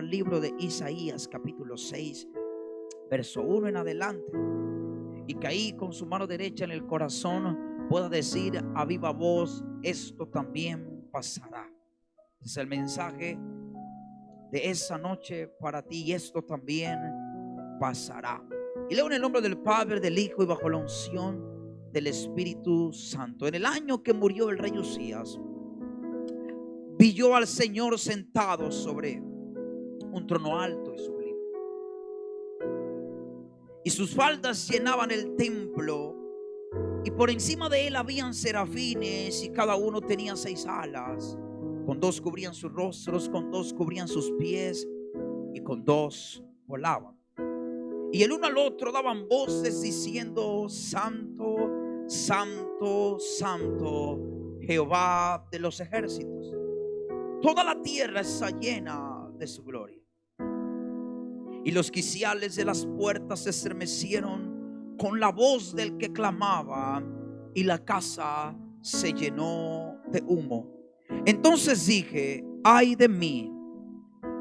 al libro de Isaías capítulo 6, verso 1 en adelante, y que ahí con su mano derecha en el corazón pueda decir a viva voz: esto también pasará. Es el mensaje de esa noche para ti: y esto también pasará. Y leo en el nombre del Padre, del Hijo y bajo la unción del Espíritu Santo. En el año que murió el rey Usías, vi yo al Señor sentado sobre un trono alto y sublime, y sus faldas llenaban el templo, y por encima de él habían serafines, y cada uno tenía 6 alas. Con 2 cubrían sus rostros, con 2 cubrían sus pies, y con 2 volaban. Y el uno al otro daban voces diciendo: Santo, Santo, Santo, Jehová de los ejércitos. Toda la tierra está llena de su gloria. Y los quiciales de las puertas se estremecieron con la voz del que clamaba, y la casa se llenó de humo. Entonces dije: ay de mí,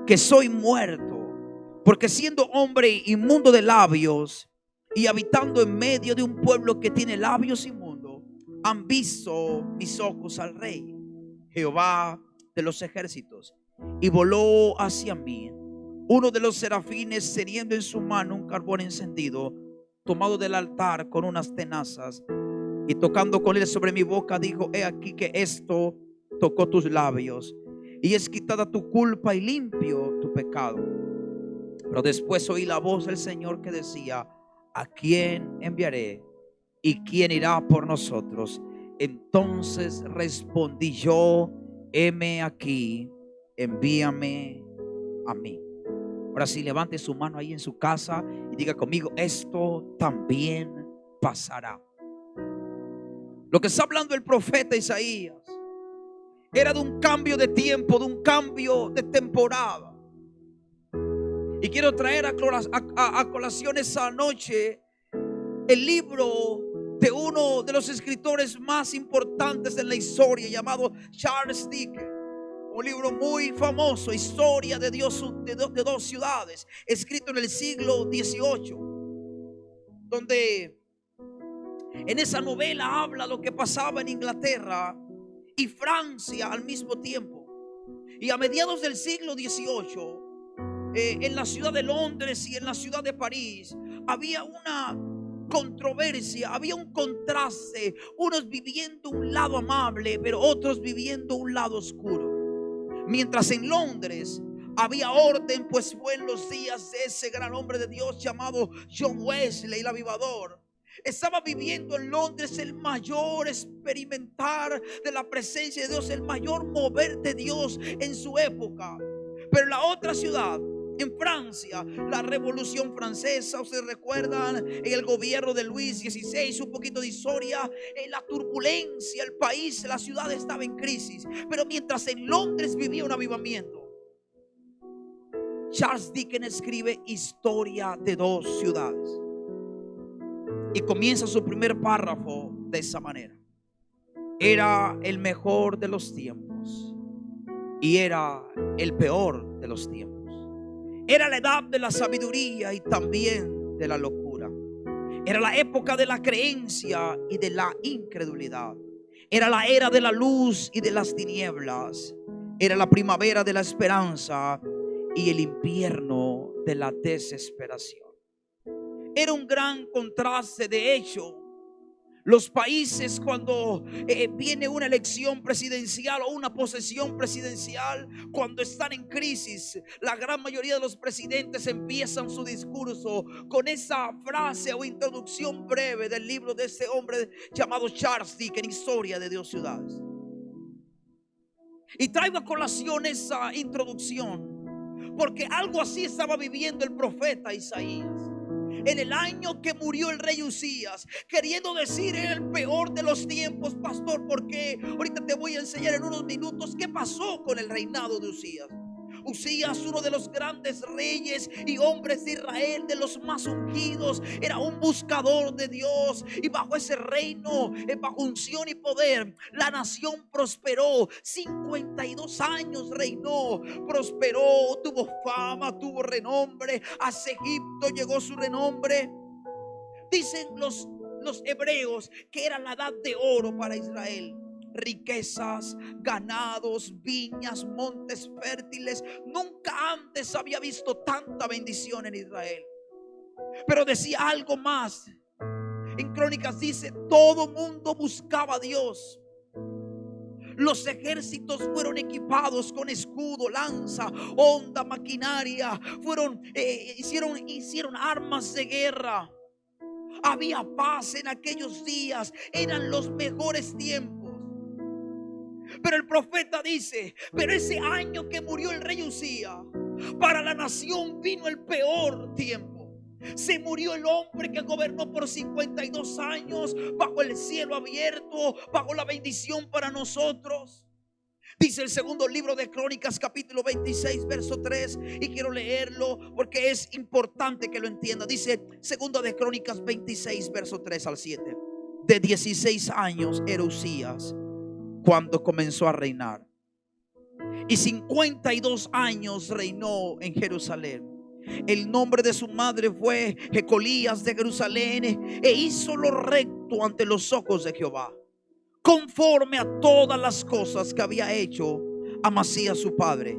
que soy muerto, porque siendo hombre inmundo de labios y habitando en medio de un pueblo que tiene labios inmundos, han visto mis ojos al Rey, Jehová de los ejércitos. Y voló hacia mí uno de los serafines, teniendo en su mano un carbón encendido, tomado del altar con unas tenazas, y tocando con él sobre mi boca, dijo: he aquí que esto tocó tus labios, y es quitada tu culpa y limpio tu pecado. Pero después oí la voz del Señor que decía: ¿a quién enviaré? ¿Y quién irá por nosotros? Entonces respondí yo: heme aquí, envíame a mí. Ahora sí, levante su mano ahí en su casa y diga conmigo: esto también pasará. Lo que está hablando el profeta Isaías era de un cambio de tiempo, de un cambio de temporada. Y quiero traer a colación esa noche el libro de uno de los escritores más importantes en la historia, llamado Charles Dickens. Un libro muy famoso, Historia de dos ciudades, escrito en el siglo XVIII, donde en esa novela habla lo que pasaba en Inglaterra y Francia al mismo tiempo. Y a mediados del siglo XVIII, en la ciudad de Londres y en la ciudad de París, había una controversia, había un contraste, unos viviendo un lado amable, pero otros viviendo un lado oscuro. Mientras en Londres había orden, pues fue en los días de ese gran hombre de Dios llamado John Wesley, el avivador. Estaba viviendo en Londres el mayor experimentar de la presencia de Dios, el mayor mover de Dios en su época. Pero en la otra ciudad, en Francia, la Revolución Francesa, ustedes recuerdan, en el gobierno de Luis XVI, un poquito de historia, en la turbulencia, el país, la ciudad estaba en crisis. Pero mientras en Londres vivía un avivamiento, Charles Dickens escribe Historia de dos ciudades, y comienza su primer párrafo de esa manera: era el mejor de los tiempos y era el peor de los tiempos. Era la edad de la sabiduría y también de la locura. Era la época de la creencia y de la incredulidad. Era la era de la luz y de las tinieblas. Era la primavera de la esperanza y el invierno de la desesperación. Era un gran contraste. De hecho, los países, cuando viene una elección presidencial o una posesión presidencial, cuando están en crisis, la gran mayoría de los presidentes empiezan su discurso con esa frase o introducción breve del libro de este hombre llamado Charles Dickens, Historia de dos ciudades. Y traigo a colación esa introducción porque algo así estaba viviendo el profeta Isaías en el año que murió el rey Usías, queriendo decir era el peor de los tiempos, pastor. Porque ahorita te voy a enseñar en unos minutos qué pasó con el reinado de Usías. Usías, uno de los grandes reyes y hombres de Israel, de los más ungidos, era un buscador de Dios, y bajo ese reino, bajo unción y poder, la nación prosperó. 52 años reinó, prosperó, tuvo fama, tuvo renombre. Hacia Egipto llegó su renombre. Dicen los hebreos que era la edad de oro para Israel. Riquezas, ganados, viñas, montes fértiles. Nunca antes había visto tanta bendición en Israel. Pero decía algo más. En Crónicas dice: todo mundo buscaba a Dios. Los ejércitos fueron equipados con escudo, lanza, honda, maquinaria. Hicieron armas de guerra. Había paz en aquellos días. Eran los mejores tiempos. Pero el profeta dice: pero ese año que murió el rey Usías, para la nación vino el peor tiempo. Se murió el hombre que gobernó por 52 años bajo el cielo abierto, bajo la bendición para nosotros. Dice el segundo libro de Crónicas, capítulo 26, verso 3, y quiero leerlo porque es importante que lo entienda. Dice segundo de Crónicas 26, verso 3 al 7. De 16 años era Usías cuando comenzó a reinar, y 52 años reinó en Jerusalén. El nombre de su madre fue Jecolías de Jerusalén, e hizo lo recto ante los ojos de Jehová, conforme a todas las cosas que había hecho Amasías su padre.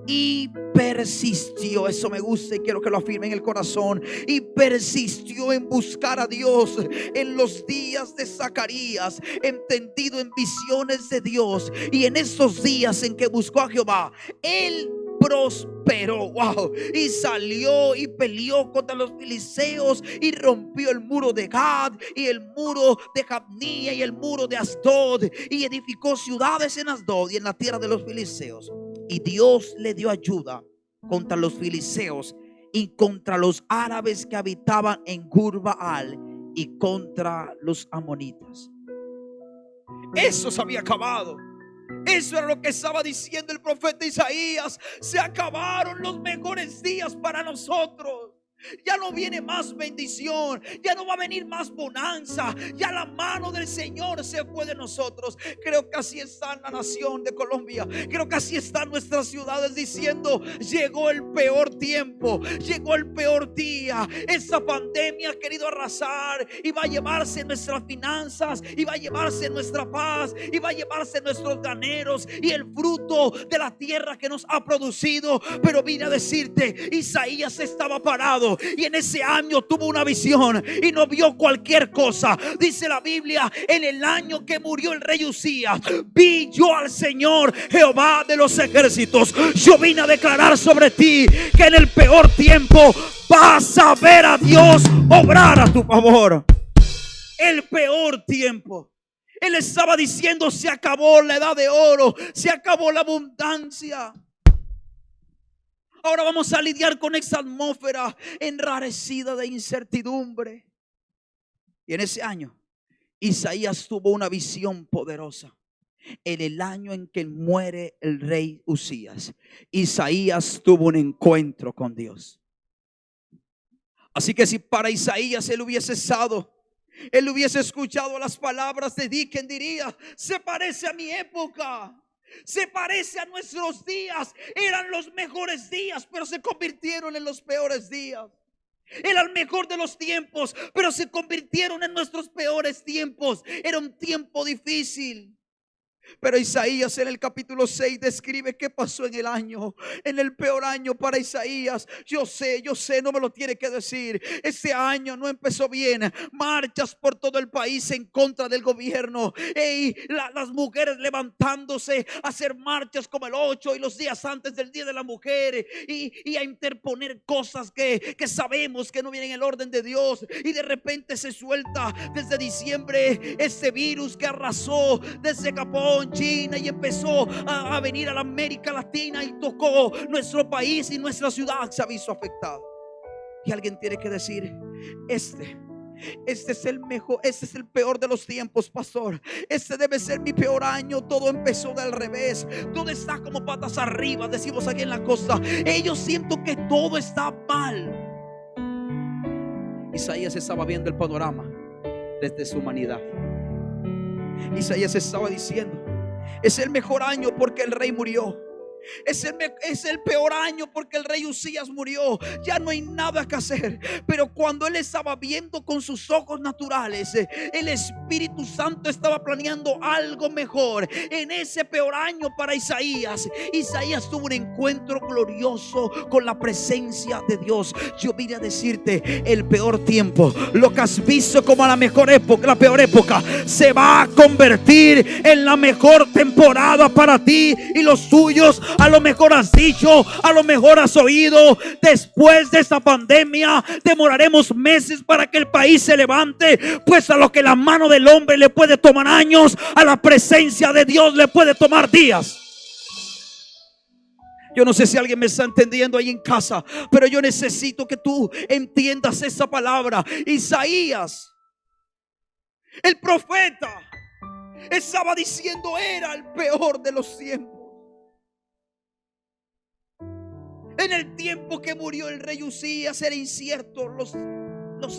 Y persistió, eso me gusta y quiero que lo afirme en el corazón, y persistió en buscar a Dios en los días de Zacarías, entendido en visiones de Dios. Y en esos días en que buscó a Jehová, él prosperó. Wow. Y salió y peleó contra los filisteos y rompió el muro de Gad y el muro de Jabnía y el muro de Asdod, y edificó ciudades en Asdod y en la tierra de los filisteos. Y Dios le dio ayuda contra los filisteos y contra los árabes que habitaban en Gur-Baal y contra los amonitas. Eso se había acabado. Eso era lo que estaba diciendo el profeta Isaías. Se acabaron los mejores días para nosotros. Ya no viene más bendición, ya no va a venir más bonanza. Ya la mano del Señor se fue de nosotros. Creo que así está la nación de Colombia. Creo que así están nuestras ciudades diciendo: llegó el peor tiempo, llegó el peor día. Esta pandemia ha querido arrasar y va a llevarse nuestras finanzas, y va a llevarse nuestra paz, y va a llevarse nuestros graneros y el fruto de la tierra que nos ha producido. Pero vine a decirte, Isaías estaba parado y en ese año tuvo una visión y no vio cualquier cosa. Dice la Biblia: en el año que murió el rey Usías, vi yo al Señor Jehová de los ejércitos. Yo vine a declarar sobre ti que en el peor tiempo vas a ver a Dios obrar a tu favor. El peor tiempo. Él estaba diciendo: se acabó la edad de oro, se acabó la abundancia. Ahora vamos a lidiar con esa atmósfera enrarecida de incertidumbre. Y en ese año Isaías tuvo una visión poderosa. En el año en que muere el rey Usías, Isaías tuvo un encuentro con Dios. Así que si para Isaías él hubiese estado, él hubiese escuchado las palabras de Dickens, diría: se parece a mi época, se parece a nuestros días. Eran los mejores días, pero se convirtieron en los peores días. Era el mejor de los tiempos, pero se convirtieron en nuestros peores tiempos. Era un tiempo difícil. Pero Isaías en el capítulo 6 describe qué pasó en el peor año para Isaías. Yo sé, no me lo tiene que decir. Ese año no empezó bien. Marchas por todo el país en contra del gobierno. Las mujeres levantándose a hacer marchas como el 8 y los días antes del Día de la Mujer. Y a interponer cosas que sabemos que no vienen en el orden de Dios. Y de repente se suelta desde diciembre este virus que arrasó desde Japón, China, y empezó a venir a la América Latina y tocó nuestro país, y nuestra ciudad se ha visto afectada. Y alguien tiene que decir: este Este es el mejor, este es el peor de los tiempos, pastor. Este debe ser mi peor año. Todo empezó del revés. Todo está como patas arriba, decimos aquí en la costa. Yo siento que todo está mal. Isaías estaba viendo el panorama desde su humanidad. Isaías estaba diciendo: es el mejor año porque el rey murió. Es el peor año porque el rey Usías murió. Ya no hay nada que hacer. Pero cuando él estaba viendo con sus ojos naturales, el Espíritu Santo estaba planeando algo mejor. En ese peor año para Isaías, Isaías tuvo un encuentro glorioso con la presencia de Dios. Yo vine a decirte: el peor tiempo, lo que has visto como la mejor época, la peor época, se va a convertir en la mejor temporada para ti y los tuyos. A lo mejor has dicho, a lo mejor has oído: después de esta pandemia demoraremos meses para que el país se levante. Pues a lo que la mano del hombre le puede tomar años, a la presencia de Dios le puede tomar días. Yo no sé si alguien me está entendiendo ahí en casa, pero yo necesito que tú entiendas esa palabra. Isaías, el profeta, estaba diciendo: era el peor de los tiempos. En el tiempo que murió el rey Usías era incierto los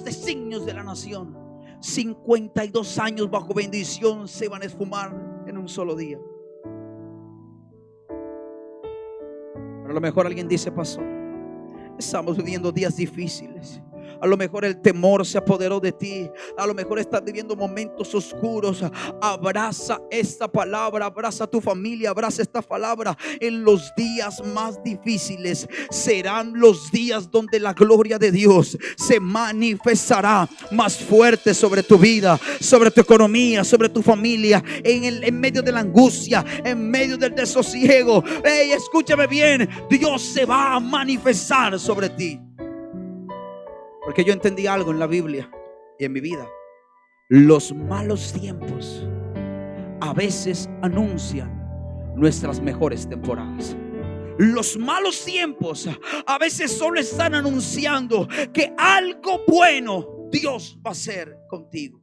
designios de la nación. 52 años bajo bendición se van a esfumar en un solo día. Pero a lo mejor alguien dice: pastor, estamos viviendo días difíciles. A lo mejor el temor se apoderó de ti. A lo mejor estás viviendo momentos oscuros. Abraza esta palabra, abraza a tu familia, abraza esta palabra. En los días más difíciles serán los días donde la gloria de Dios se manifestará más fuerte sobre tu vida, sobre tu economía, sobre tu familia. En medio de la angustia, en medio del desosiego, escúchame bien, Dios se va a manifestar sobre ti. Porque yo entendí algo en la Biblia y en mi vida: los malos tiempos a veces anuncian nuestras mejores temporadas. Los malos tiempos a veces solo están anunciando que algo bueno Dios va a hacer contigo.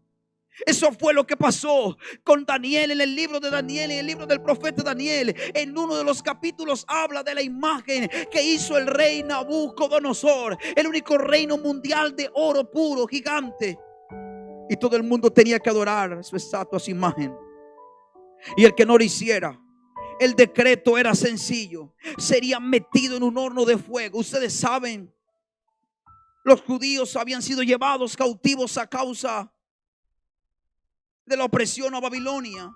Eso fue lo que pasó con Daniel en el libro de Daniel, en el libro del profeta Daniel. En uno de los capítulos habla de la imagen que hizo el rey Nabucodonosor, el único reino mundial de oro puro, gigante. Y todo el mundo tenía que adorar su estatua, su imagen. Y el que no lo hiciera, el decreto era sencillo: sería metido en un horno de fuego. Ustedes saben, los judíos habían sido llevados cautivos a causa de la opresión a Babilonia,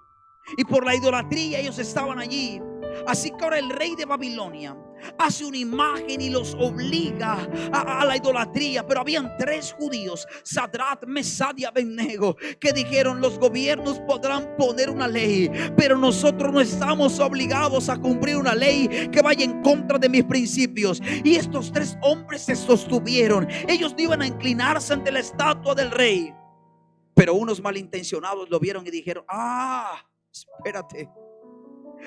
y por la idolatría ellos estaban allí. Así que ahora el rey de Babilonia hace una imagen y los obliga a la idolatría. Pero habían 3 judíos, Sadrach, Mesach y Abednego, que dijeron: los gobiernos podrán poner una ley, pero nosotros no estamos obligados a cumplir una ley que vaya en contra de mis principios. Y estos 3 hombres se sostuvieron. Ellos no iban a inclinarse ante la estatua del rey. Pero unos malintencionados lo vieron y dijeron: espérate,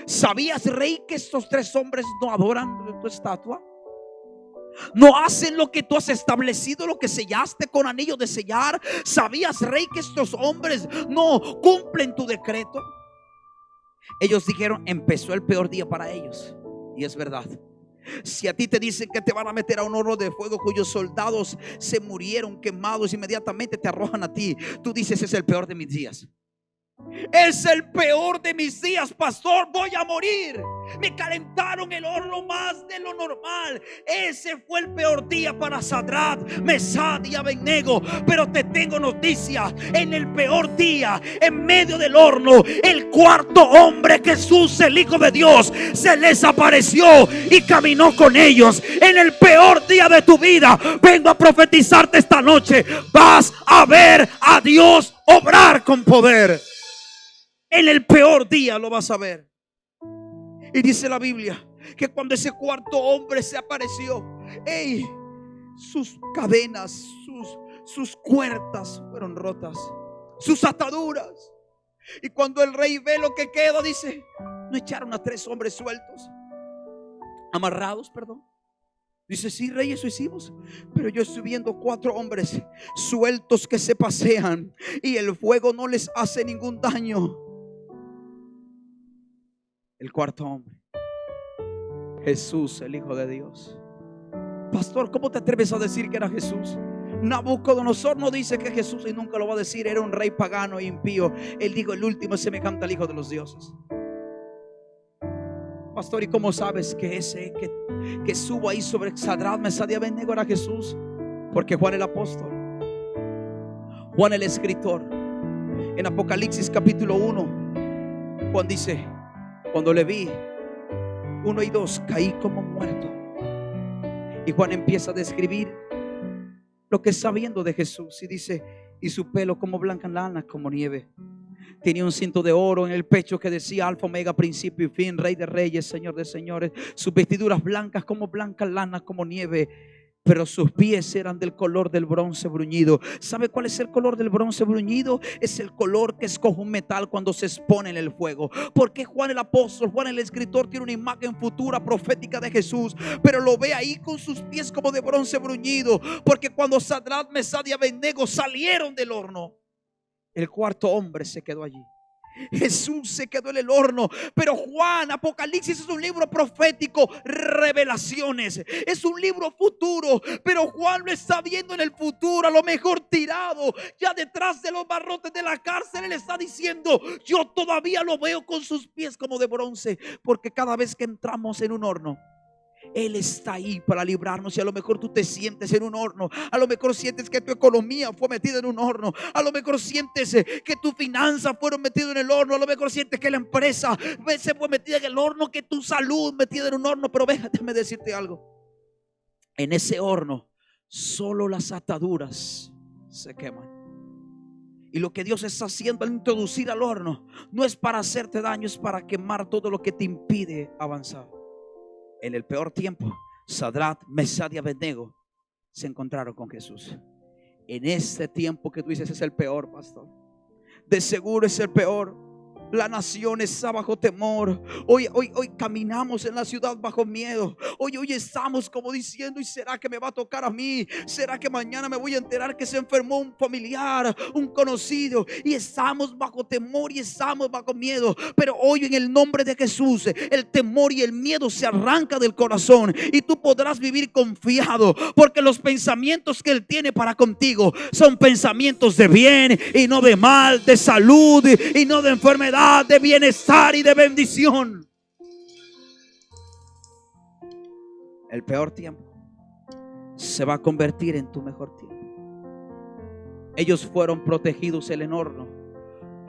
¿sabías, rey, que estos 3 hombres no adoran tu estatua? No hacen lo que tú has establecido, lo que sellaste con anillo de sellar. ¿Sabías, rey, que estos hombres no cumplen tu decreto? Ellos dijeron: empezó el peor día para ellos. Y es verdad. Si a ti te dicen que te van a meter a un horno de fuego cuyos soldados se murieron quemados, inmediatamente te arrojan a ti, tú dices: es el peor de mis días. Es el peor de mis días, pastor, voy a morir. Me calentaron el horno más de lo normal. Ese fue el peor día para Sadrach, Mesach y Abednego. Pero te tengo noticias: en el peor día, en medio del horno, el 4.º hombre, Jesús, el Hijo de Dios, se les apareció y caminó con ellos. En el peor día de tu vida, vengo a profetizarte esta noche: vas a ver a Dios obrar con poder. En el peor día lo vas a ver. Y dice la Biblia que cuando ese 4.º hombre se apareció, sus cadenas, sus cuerdas fueron rotas, sus ataduras. Y cuando el rey ve lo que queda, dice: ¿no echaron a 3 hombres sueltos? Amarrados, perdón. Dice, sí, rey, eso hicimos. Pero yo estoy viendo 4 hombres sueltos que se pasean y el fuego no les hace ningún daño. El cuarto hombre, Jesús, el Hijo de Dios. Pastor, ¿cómo te atreves a decir que era Jesús? Nabucodonosor no dice que Jesús, y nunca lo va a decir, era un rey pagano e impío. Él dijo, el último es semejante al Hijo de los dioses. Pastor, ¿y cómo sabes que ese que subo ahí sobre Sadrach, Mesach y Abednego era Jesús? Porque Juan el apóstol, Juan el escritor, en Apocalipsis capítulo 1, Juan dice, cuando le vi 1 y 2, caí como muerto. Y Juan empieza a describir lo que está viendo de Jesús y dice, y su pelo como blanca lana, como nieve. Tenía un cinto de oro en el pecho que decía Alfa, Omega, principio y fin, Rey de reyes, Señor de señores. Sus vestiduras blancas como blanca lana, como nieve, pero sus pies eran del color del bronce bruñido. ¿Sabe cuál es el color del bronce bruñido? Es el color que escoge un metal cuando se expone en el fuego. Porque Juan el apóstol, Juan el escritor, tiene una imagen futura profética de Jesús, pero lo ve ahí con sus pies como de bronce bruñido. Porque cuando Sadrach, Mesach y Abednego salieron del horno, el cuarto hombre se quedó allí. Jesús se quedó en el horno. Pero Juan, Apocalipsis es un libro profético, revelaciones, es un libro futuro. Pero Juan lo está viendo en el futuro, a lo mejor tirado ya detrás de los barrotes de la cárcel. Él está diciendo, yo todavía lo veo con sus pies como de bronce. Porque cada vez que entramos en un horno, Él está ahí para librarnos. Y a lo mejor tú te sientes en un horno. A lo mejor sientes que tu economía fue metida en un horno. A lo mejor sientes que tus finanzas fueron metidas en el horno. A lo mejor sientes que la empresa se fue metida en el horno, que tu salud metida en un horno. Pero déjame decirte algo. En ese horno solo las ataduras se queman. Y lo que Dios está haciendo al introducir al horno no es para hacerte daño, es para quemar todo lo que te impide avanzar. En el peor tiempo, Sadrach, Mesach y Abednego se encontraron con Jesús. En este tiempo que tú dices es el peor, pastor, de seguro es el peor. La nación está bajo temor. Hoy caminamos en la ciudad bajo miedo. Hoy estamos como diciendo, ¿y será que me va a tocar a mí? ¿Será que mañana me voy a enterar que se enfermó un familiar, un conocido? Y estamos bajo temor y estamos bajo miedo. Pero hoy, en el nombre de Jesús, el temor y el miedo se arranca del corazón y tú podrás vivir confiado, porque los pensamientos que Él tiene para contigo son pensamientos de bien y no de mal, de salud y no de enfermedad, de bienestar y de bendición. El peor tiempo se va a convertir en tu mejor tiempo. Ellos fueron protegidos en el horno.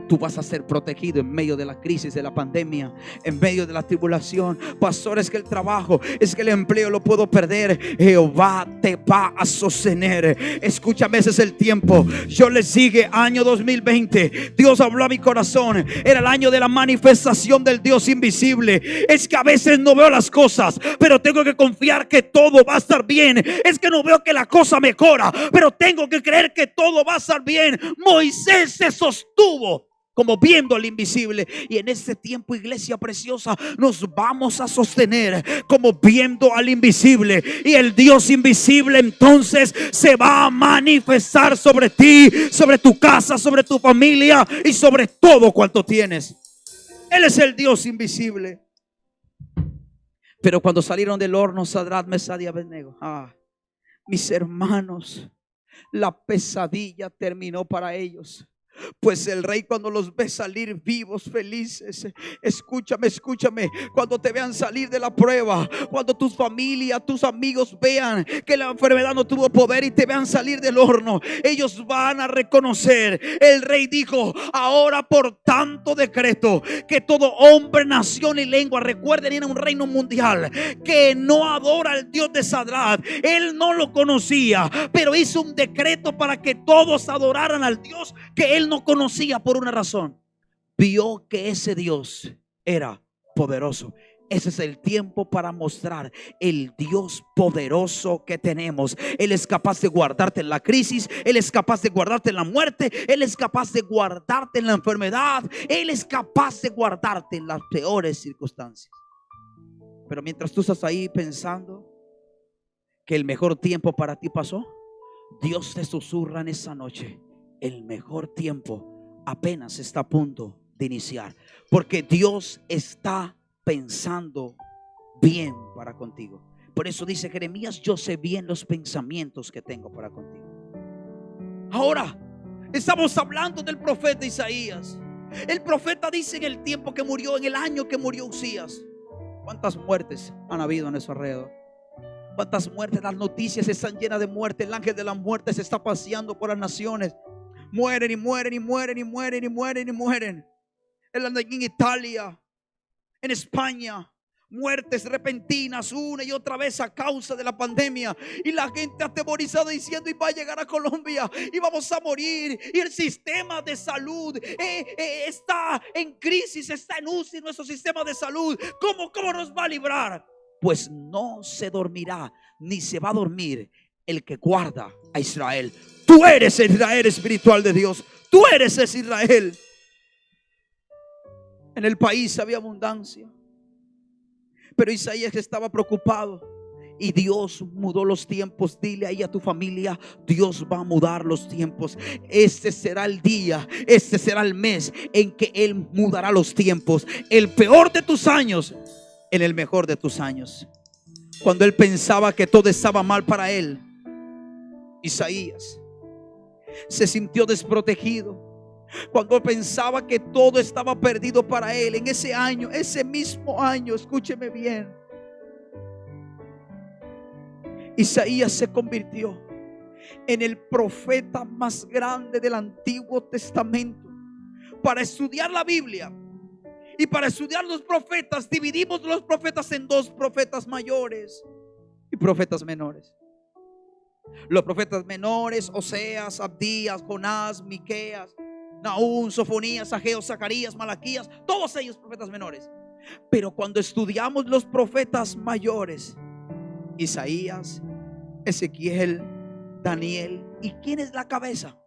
Tú vas a ser protegido en medio de la crisis, de la pandemia, en medio de la tribulación. Pastor, es que el trabajo, es que el empleo lo puedo perder. Jehová te va a sostener. Escúchame, ese es el tiempo. Yo les dije, año 2020, Dios habló a mi corazón. Era el año de la manifestación del Dios invisible. Es que a veces no veo las cosas, pero tengo que confiar que todo va a estar bien. Es que no veo que la cosa mejora, pero tengo que creer que todo va a estar bien. Moisés se sostuvo como viendo al invisible. Y en este tiempo, iglesia preciosa, nos vamos a sostener como viendo al invisible. Y el Dios invisible entonces se va a manifestar sobre ti, sobre tu casa, sobre tu familia y sobre todo cuanto tienes. Él es el Dios invisible. Pero cuando salieron del horno, Sadrach, Mesach y Abednego, mis hermanos, la pesadilla terminó para ellos. Pues el rey, cuando los ve salir vivos, felices, escúchame, cuando te vean salir de la prueba, cuando tu familia, tus amigos vean que la enfermedad no tuvo poder y te vean salir del horno, ellos van a reconocer. El rey dijo, ahora por tanto decreto que todo hombre, nación y lengua, recuerden, era un reino mundial, que no adora al Dios de Sadrach. Él no lo conocía, pero hizo un decreto para que todos adoraran al Dios que él no conocía por una razón. Vio que ese Dios era poderoso. Ese es el tiempo para mostrar el Dios poderoso que tenemos. Él es capaz de guardarte en la crisis. Él es capaz de guardarte en la muerte. Él es capaz de guardarte en la enfermedad. Él es capaz de guardarte en las peores circunstancias. Pero mientras tú estás ahí pensando que el mejor tiempo para ti pasó, Dios te susurra en esa noche: el mejor tiempo apenas está a punto de iniciar, porque Dios está pensando bien para contigo. Por eso dice Jeremías: yo sé bien los pensamientos que tengo para contigo. Ahora estamos hablando del profeta Isaías. El profeta dice en el tiempo que murió, en el año que murió Usías. ¿Cuántas muertes han habido en eso alrededor? ¿Cuántas muertes? Las noticias están llenas de muerte. El ángel de la muerte se está paseando por las naciones. Mueren y mueren y mueren y mueren y mueren y mueren. En Italia, en España, muertes repentinas una y otra vez a causa de la pandemia. Y la gente atemorizada diciendo: y va a llegar a Colombia y vamos a morir. Y el sistema de salud está en crisis, está en UCI nuestro sistema de salud. ¿Cómo nos va a librar? Pues no se dormirá ni se va a dormir el que guarda a Israel. Tú eres el Israel espiritual de Dios. Tú eres ese Israel. En el país había abundancia, pero Isaías estaba preocupado. Y Dios mudó los tiempos. Dile ahí a tu familia: Dios va a mudar los tiempos. Este será el día, este será el mes en que Él mudará los tiempos. El peor de tus años en el mejor de tus años. Cuando él pensaba que todo estaba mal para él, Isaías se sintió desprotegido. Cuando pensaba que todo estaba perdido para él, en ese año, ese mismo año, escúcheme bien, Isaías se convirtió en el profeta más grande del Antiguo Testamento. Para estudiar la Biblia y para estudiar los profetas, dividimos los profetas en dos: profetas mayores y profetas menores. Los profetas menores: Oseas, Abdías, Jonás, Miqueas, Nahum, Sofonías, Ageo, Zacarías, Malaquías, todos ellos profetas menores. Pero cuando estudiamos los profetas mayores: Isaías, Ezequiel, Daniel. ¿Y quién es la cabeza?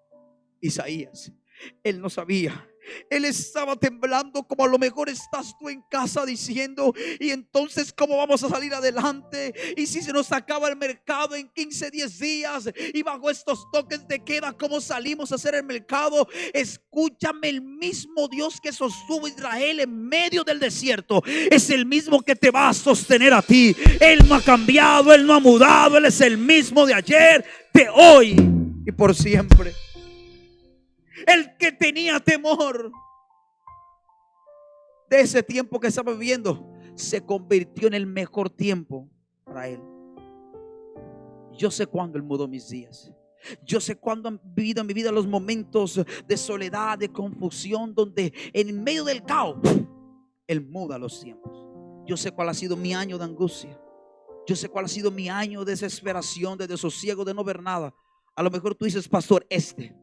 Isaías. Él no sabía. Él estaba temblando, como a lo mejor estás tú en casa diciendo: y entonces ¿cómo vamos a salir adelante? Y si se nos acaba el mercado en 15, 10 días, y bajo estos toques de queda, ¿cómo salimos a hacer el mercado? Escúchame, el mismo Dios que sostuvo a Israel en medio del desierto es el mismo que te va a sostener a ti. Él no ha cambiado, Él no ha mudado. Él es el mismo de ayer, de hoy y por siempre. El que tenía temor de ese tiempo que estaba viviendo se convirtió en el mejor tiempo para él. Yo sé cuándo Él mudó mis días. Yo sé cuándo han vivido en mi vida los momentos de soledad, de confusión, donde en medio del caos Él muda los tiempos. Yo sé cuál ha sido mi año de angustia. Yo sé cuál ha sido mi año de desesperación, de desosiego, de no ver nada. A lo mejor tú dices: pastor, este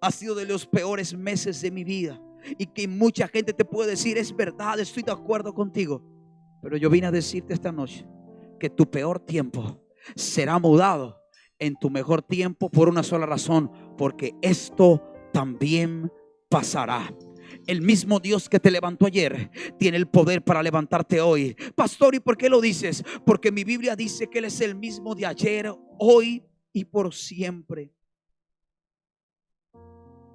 ha sido de los peores meses de mi vida. Y que mucha gente te puede decir: es verdad, estoy de acuerdo contigo. Pero yo vine a decirte esta noche que tu peor tiempo será mudado en tu mejor tiempo, por una sola razón: porque esto también pasará. El mismo Dios que te levantó ayer tiene el poder para levantarte hoy. Pastor, ¿y por qué lo dices? Porque mi Biblia dice que Él es el mismo de ayer, hoy y por siempre.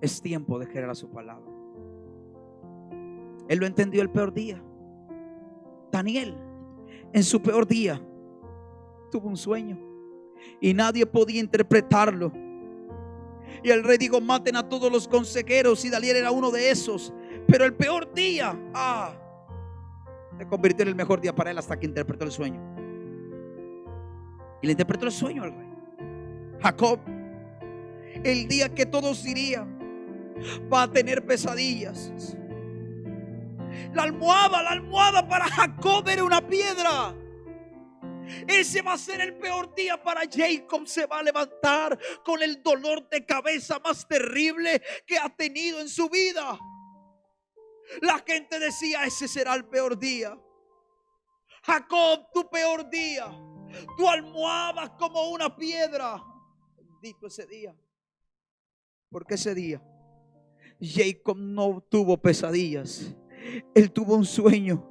Es tiempo de creer a su palabra. Él lo entendió el peor día. Daniel, en su peor día, tuvo un sueño y nadie podía interpretarlo. Y el rey dijo: maten a todos los consejeros, y Daniel era uno de esos. Pero el peor día se convirtió en el mejor día para él, hasta que interpretó el sueño. Y le interpretó el sueño al rey. Jacob, el día que todos dirían: va a tener pesadillas. La almohada para Jacob era una piedra. Ese va a ser el peor día para Jacob. Se va a levantar con el dolor de cabeza más terrible que ha tenido en su vida. La gente decía: ese será el peor día. Jacob, tu peor día. Tu almohada como una piedra. Bendito ese día. Porque ese día Jacob no tuvo pesadillas. Él tuvo un sueño.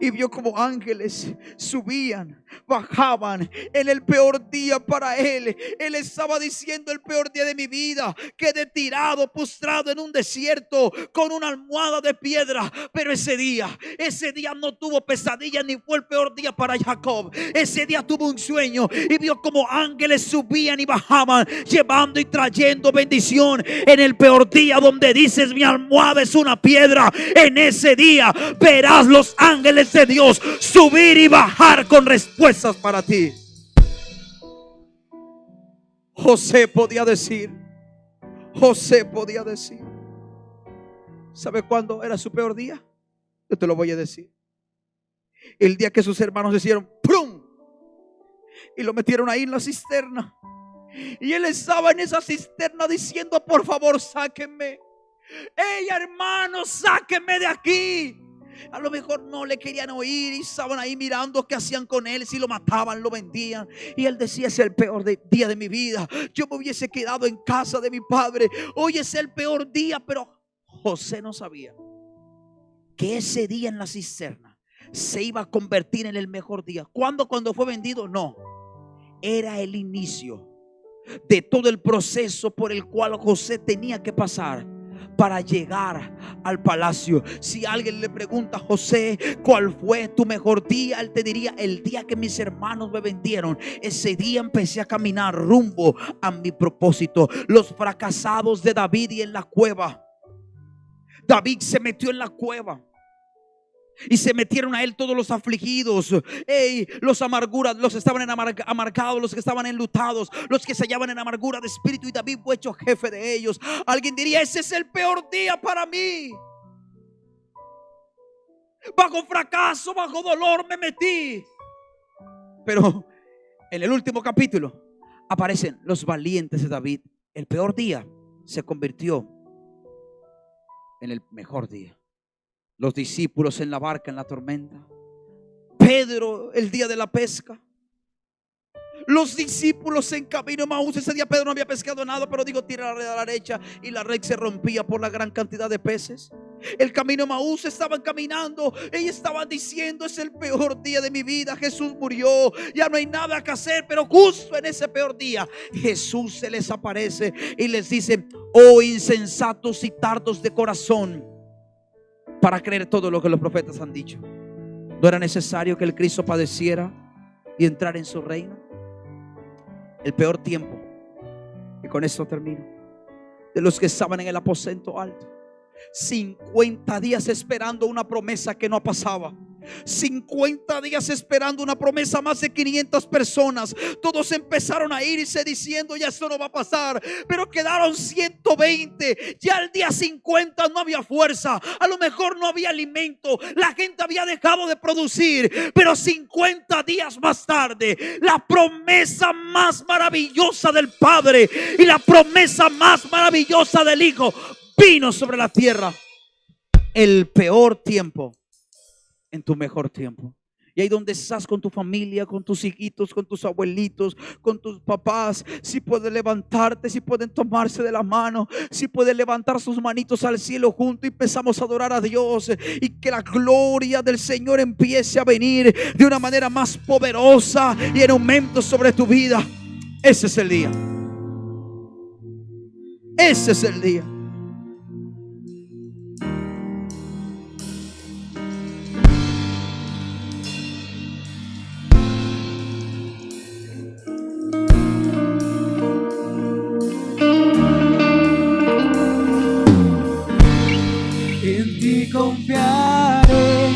y vio como ángeles subían, bajaban en el peor día para él. Él estaba diciendo: el peor día de mi vida, quedé tirado, postrado en un desierto con una almohada de piedra. Pero ese día no tuvo pesadilla, ni fue el peor día para Jacob. Ese día tuvo un sueño y vio como ángeles subían y bajaban, llevando y trayendo bendición. En el peor día donde dices: mi almohada es una piedra, en ese día verás los ángeles de Dios subir y bajar con respuestas para ti. José podía decir, ¿sabe cuándo era su peor día? Yo te lo voy a decir: el día que sus hermanos hicieron ¡prum! Y lo metieron ahí en la cisterna, y él estaba en esa cisterna diciendo: por favor, sáquenme. ¡Ey, hermanos, sáquenme de aquí! A lo mejor no le querían oír y estaban ahí mirando qué hacían con él, si lo mataban, lo vendían. Y él decía: es el peor día de mi vida. Yo me hubiese quedado en casa de mi padre. Hoy es el peor día. Pero José no sabía que ese día en la cisterna se iba a convertir en el mejor día. ¿Cuándo? Cuando fue vendido. No, era el inicio de todo el proceso por el cual José tenía que pasar para llegar al palacio. Si alguien le pregunta a José: ¿cuál fue tu mejor día?, él te diría: el día que mis hermanos me vendieron. Ese día empecé a caminar rumbo a mi propósito. Los fracasados de David y en la cueva. David se metió en la cueva y se metieron a él todos los afligidos, los amarguras, los que estaban amargados, los que estaban enlutados, los que se hallaban en amargura de espíritu, y David fue hecho jefe de ellos. Alguien diría: ese es el peor día para mí. Bajo fracaso, bajo dolor me metí. Pero en el último capítulo aparecen los valientes de David. El peor día se convirtió en el mejor día. Los discípulos en la barca en la tormenta, Pedro el día de la pesca, los discípulos en camino a Maús. Ese día Pedro no había pescado nada, pero digo: tira la red a la derecha, y la red se rompía por la gran cantidad de peces. El camino a Maús estaban caminando, ellos estaban diciendo: es el peor día de mi vida, Jesús murió, ya no hay nada que hacer. Pero justo en ese peor día Jesús se les aparece y les dice: oh insensatos y tardos de corazón para creer todo lo que los profetas han dicho. ¿No era necesario que el Cristo padeciera y entrara en su reino? El peor tiempo, y con esto termino, de los que estaban en el aposento alto, 50 días esperando una promesa que no pasaba. 50 días esperando una promesa. Más de 500 personas, todos empezaron a irse diciendo: ya esto no va a pasar. Pero quedaron 120. Ya el día 50 no había fuerza, a lo mejor no había alimento, la gente había dejado de producir. Pero 50 días más tarde, la promesa más maravillosa del Padre y la promesa más maravillosa del Hijo vino sobre la tierra. El peor tiempo en tu mejor tiempo. Y ahí donde estás, con tu familia, con tus hijitos, con tus abuelitos, con tus papás, si pueden levantarte, si pueden tomarse de la mano, si pueden levantar sus manitos al cielo juntos, y empezamos a adorar a Dios, y que la gloria del Señor empiece a venir de una manera más poderosa y en aumento sobre tu vida. Ese es el día. Ese es el día. Confiaré,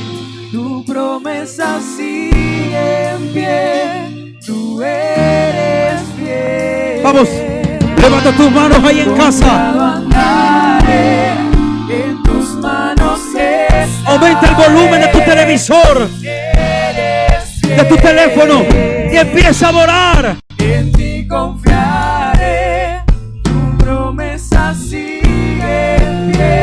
tu promesa sigue en pie, tú eres fiel. Vamos, levanta tus manos ahí en casa. Andaré, en tus manos estaré. Aumenta el volumen de tu televisor, de tu teléfono, y empieza a adorar. En ti confiaré, tu promesa sigue en pie.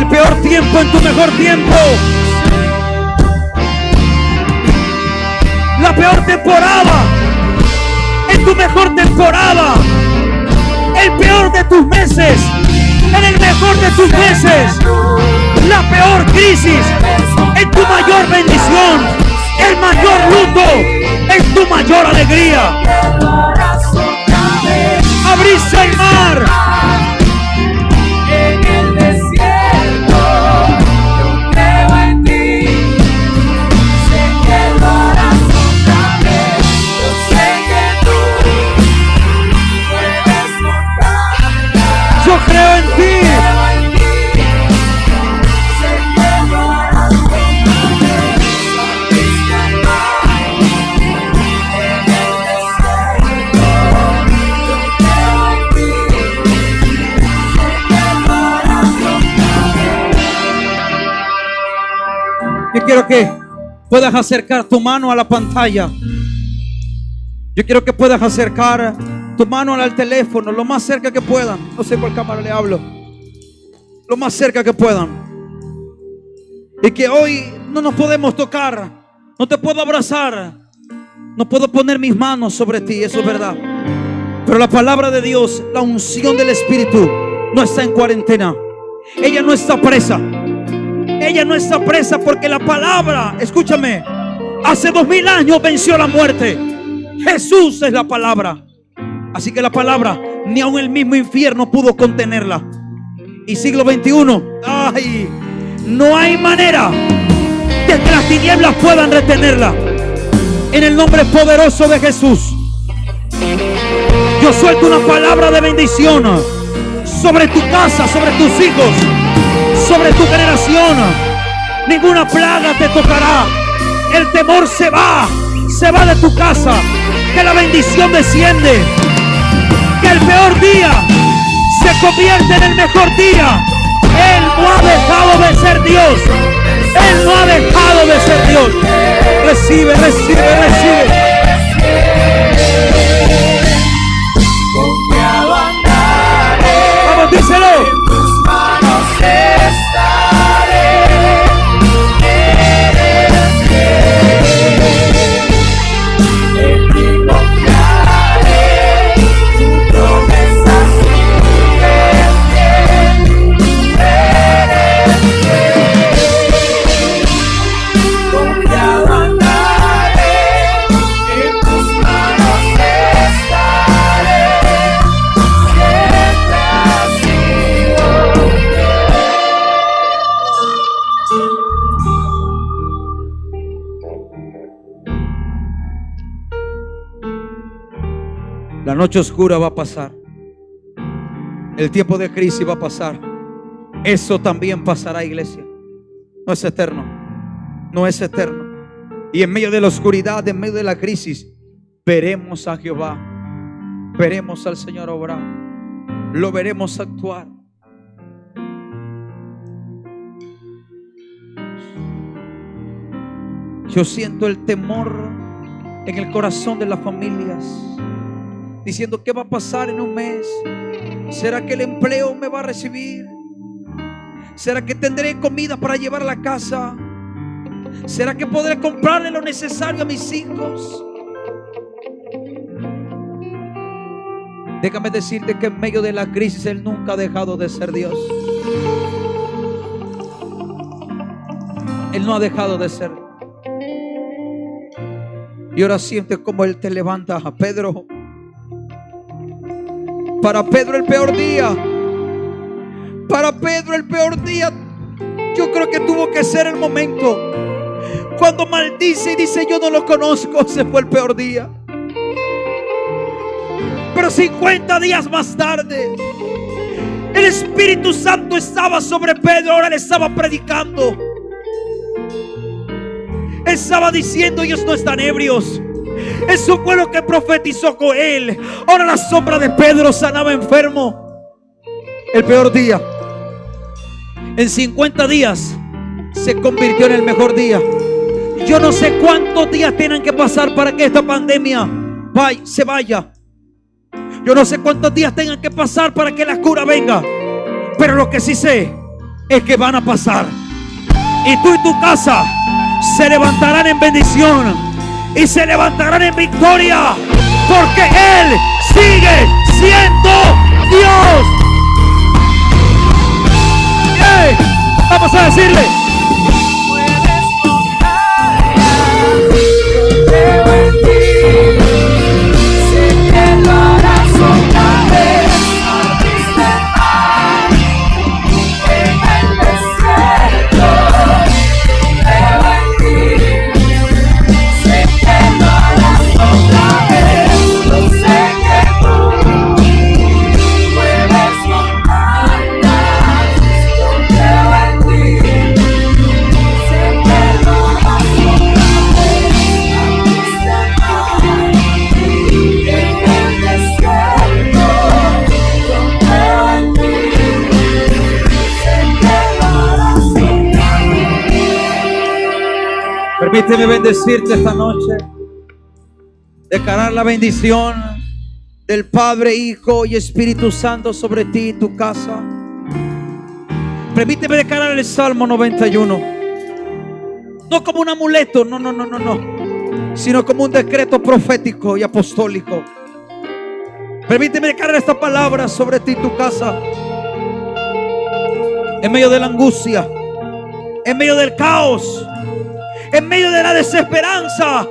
el peor tiempo en tu mejor tiempo. La peor temporada en tu mejor temporada. El peor de tus meses en el mejor de tus meses. La peor crisis en tu mayor bendición. El mayor luto en tu mayor alegría. Abriste el mar. En el desierto, yo creo en ti. Sé que lo harás otra vez. Yo sé que tú puedes contar. Yo creo en ti. Sé que lo harás otra vez. Abriste el mar. En el desierto, yo creo en ti. Yo quiero que puedas acercar tu mano a la pantalla. Yo quiero que puedas acercar tu mano al teléfono lo más cerca que puedan. No sé cuál cámara le hablo. Lo más cerca que puedan. Y que hoy no nos podemos tocar. No te puedo abrazar. No puedo poner mis manos sobre ti, eso es verdad. Pero la palabra de Dios, la unción del Espíritu, no está en cuarentena. Ella no está presa. Ella no está presa porque la palabra, escúchame, hace 2000 años venció la muerte. Jesús es la palabra. Así que la palabra, ni aun el mismo infierno pudo contenerla. Y siglo XXI, ay, no hay manera de que las tinieblas puedan retenerla. En el nombre poderoso de Jesús, yo suelto una palabra de bendición sobre tu casa, sobre tus hijos, sobre tu generación. Ninguna plaga te tocará. El temor se va de tu casa. Que la bendición desciende. Que el peor día se convierte en el mejor día. Él no ha dejado de ser Dios. Él no ha dejado de ser Dios. Recibe, recibe, recibe. Confiado andaré. Vamos, díselo. En tus manos estaré. Eres fiel. En ti confiaré. Tu promesa sigue fiel. Eres fiel. Confiado andaré. En tus manos estaré. Siempre has sido La noche oscura va a pasar. El tiempo de crisis va a pasar. Eso también pasará, iglesia. No es eterno. No es eterno. Y en medio de la oscuridad, en medio de la crisis, veremos a Jehová. Veremos al Señor obrar. Lo veremos actuar. Yo siento el temor en el corazón de las familias, diciendo: ¿qué va a pasar en un mes? ¿Será que el empleo me va a recibir? ¿Será que tendré comida para llevar a la casa? ¿Será que podré comprarle lo necesario a mis hijos? Déjame decirte que en medio de la crisis Él nunca ha dejado de ser Dios. Él no ha dejado de ser. Y ahora siente como Él te levanta a Pedro. Para Pedro el peor día. Para Pedro el peor día, yo creo que tuvo que ser el momento cuando maldice y dice: yo no lo conozco. Ese fue el peor día. Pero 50 días más tarde, el Espíritu Santo estaba sobre Pedro. Ahora le estaba predicando. Estaba diciendo: ellos no están ebrios. Eso fue lo que profetizó con él. Ahora la sombra de Pedro sanaba enfermo. El peor día, en 50 días, se convirtió en el mejor día. Yo no sé cuántos días tienen que pasar para que esta pandemia se vaya. Yo no sé cuántos días tengan que pasar para que la cura venga. Pero lo que sí sé es que van a pasar. Y tú y tu casa se levantarán en bendición y se levantarán en victoria, porque Él sigue siendo Dios. ¡Hey! Vamos a decirle: Puedes montañas, creo en ti. Sé que lo harás otra vez. Abriste el mar en el desierto. Creo en ti. Sé que lo harás otra vez. Yo sé que tú puedes montañas. Yo creo en ti. Sé que lo harás otra vez. Abriste el mar en el desierto. Yo creo en ti. Sé que lo harás otra vez. permíteme bendecirte esta noche, declarar la bendición del Padre, Hijo y Espíritu Santo sobre ti y tu casa. Permíteme declarar el Salmo 91, no como un amuleto, no, sino como un decreto profético y apostólico. Permíteme declarar esta palabra sobre ti y tu casa. En medio de la angustia, en medio del caos, en medio de la desesperanza,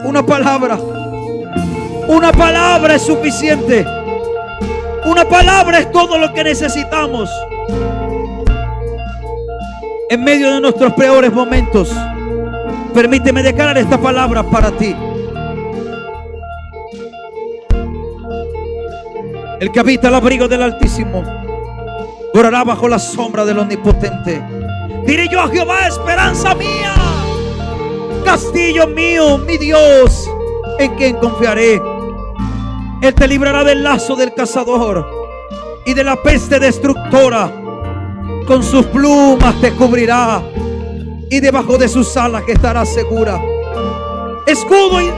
una palabra es suficiente. Una palabra es todo lo que necesitamos. En medio de nuestros peores momentos, permíteme declarar esta palabra para ti. El que habita el abrigo del Altísimo morará bajo la sombra del Omnipotente. Diré yo a Jehová, esperanza mía, castillo mío, mi Dios, en quien confiaré. Él te librará del lazo del cazador y de la peste destructora. Con sus plumas te cubrirá y debajo de sus alas estarás segura. Escudo y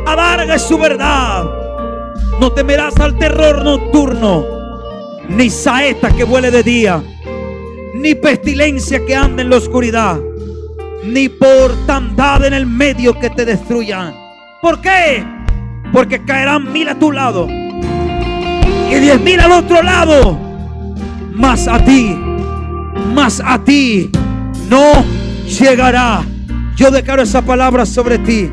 adarga es su verdad. No temerás al terror nocturno, ni saeta que vuele de día, ni pestilencia que ande en la oscuridad, ni mortandad en el medio que te destruyan. ¿Por qué? Porque caerán 1000 a tu lado y 10,000 al otro lado, mas a ti no llegará. Yo declaro esa palabra sobre ti.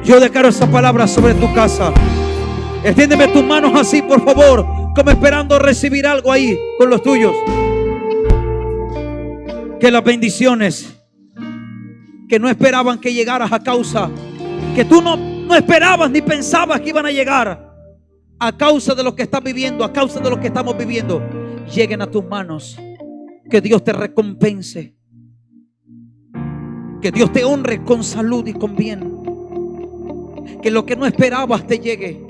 Yo declaro esa palabra sobre tu casa. Extiéndeme tus manos así, por favor, como esperando recibir algo ahí con los tuyos. Que las bendiciones que no esperaban que llegaras, a causa que tú no esperabas ni pensabas que iban a llegar, a causa de lo que estás viviendo, a causa de lo que estamos viviendo, lleguen a tus manos. Que Dios te recompense, que Dios te honre con salud y con bien, que lo que no esperabas te llegue.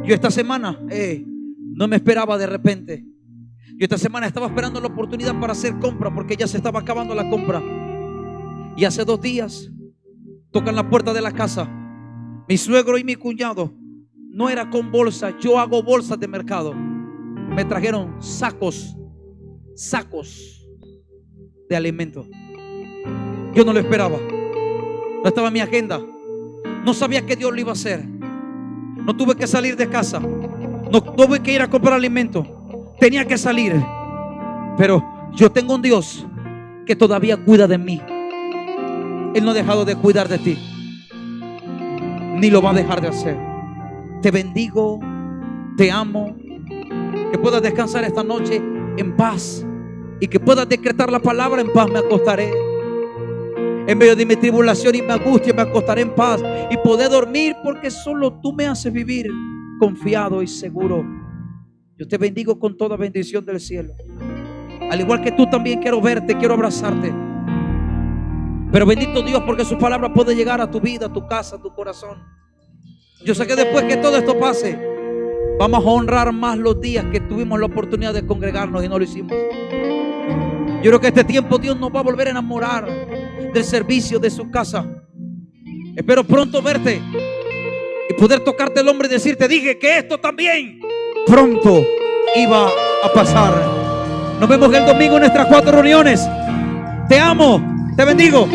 Yo esta semana no me esperaba de repente. Yo esta semana estaba esperando la oportunidad para hacer compra, porque ya se estaba acabando la compra. Y hace 2 días tocan la puerta de la casa mi suegro y mi cuñado. No era con bolsa, yo hago bolsas de mercado. Me trajeron sacos de alimento. Yo no lo esperaba, no estaba en mi agenda, no sabía que Dios lo iba a hacer. No tuve que salir de casa, no tuve que ir a comprar alimento, tenía que salir. Pero yo tengo un Dios que todavía cuida de mí. Él no ha dejado de cuidar de ti, ni lo va a dejar de hacer. Te bendigo, te amo. Que puedas descansar esta noche en paz y que puedas decretar la palabra: en paz me acostaré. En medio de mi tribulación y mi angustia me acostaré en paz y poder dormir, porque solo tú me haces vivir confiado y seguro. Yo te bendigo con toda bendición del cielo. Al igual que tú también quiero verte, quiero abrazarte. Pero bendito Dios, porque su palabra puede llegar a tu vida, a tu casa, a tu corazón. Yo sé que después que todo esto pase, vamos a honrar más los días que tuvimos la oportunidad de congregarnos y no lo hicimos. Yo creo que este tiempo Dios nos va a volver a enamorar del servicio de su casa. Espero pronto verte y poder tocarte el hombro y decirte: dije que esto también pronto iba a pasar. Nos vemos el domingo en nuestras 4 reuniones. Te amo, te bendigo.